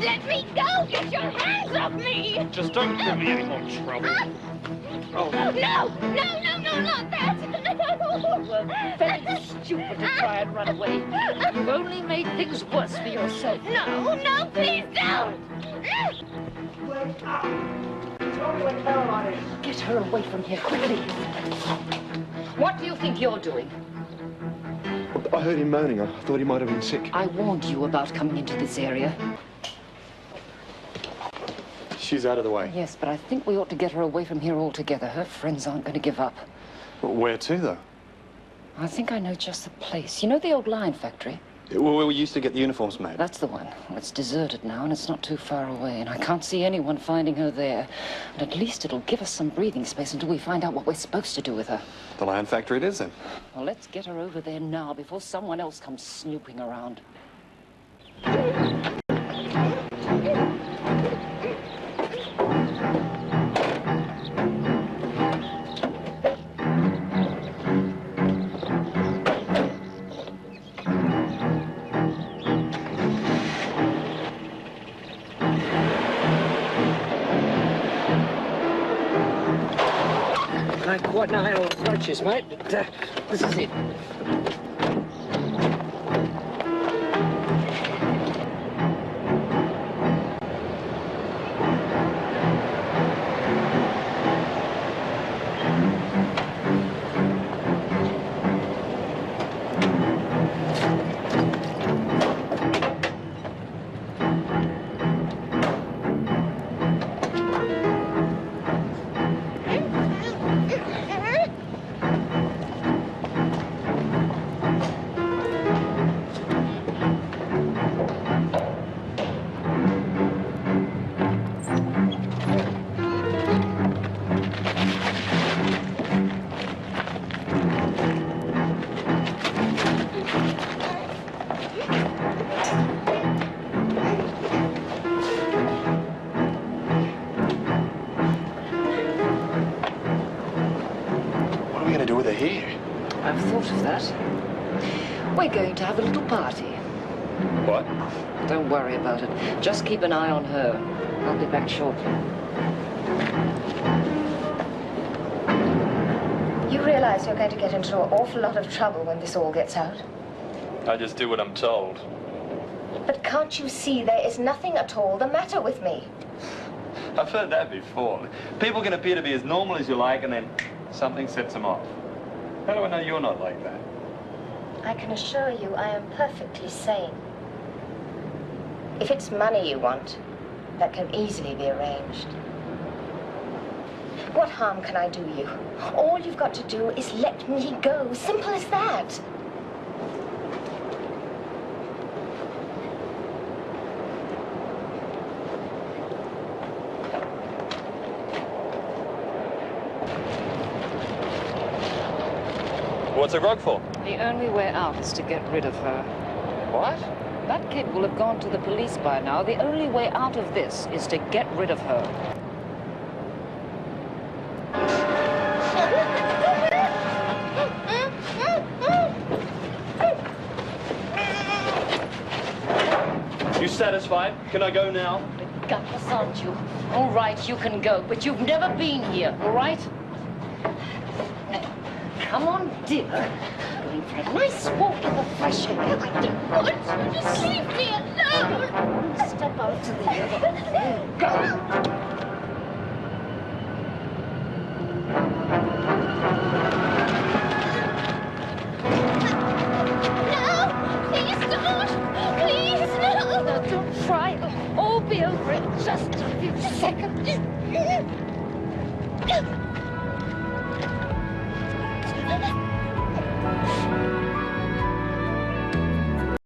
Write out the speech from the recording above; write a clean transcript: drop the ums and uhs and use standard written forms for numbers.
Let me go! Get your hands off me! Just don't give me any more trouble. Oh. No! No, not that! Well, very stupid to try and run away. You've only made things worse for yourself. No, please don't! Wake up! Tell me where Caroline is. Get her away from here, quickly. What do you think you're doing? I heard him moaning. I thought he might have been sick. I warned you about coming into this area. She's out of the way. Yes, but I think we ought to get her away from here altogether. Her friends aren't going to give up. Well, where to, though? I think I know just the place. You know the old lion factory? Well, where we used to get the uniforms made. That's the one. Well, it's deserted now, and it's not too far away, and I can't see anyone finding her there. And at least it'll give us some breathing space until we find out what we're supposed to do with her. The lion factory it is, then. Well, let's get her over there now before someone else comes snooping around. I quite know how to approach this, mate, but this is it. What are we going to do with her here? I've thought of that. We're going to have a little party. What? Don't worry about it. Just keep an eye on her. I'll be back shortly. You realize you're going to get into an awful lot of trouble when this all gets out? I just do what I'm told. But can't you see there is nothing at all the matter with me? I've heard that before. People can appear to be as normal as you like, and then something sets them off. How do I know you're not like that? I can assure you I am perfectly sane. If it's money you want, that can easily be arranged. What harm can I do you? All you've got to do is let me go. Simple as that. What's a grog for? The only way out is to get rid of her. What? That kid will have gone to the police by now. The only way out of this is to get rid of her. You satisfied? Can I go now? Gutless, aren't you? All right, you can go, but you've never been here, all right? Now, come on, dear. Going for a nice walk in the fresh air. I don't want you. Just leave me alone. Step out to the other. Go. Now, don't try. It'll all be over in just a few seconds.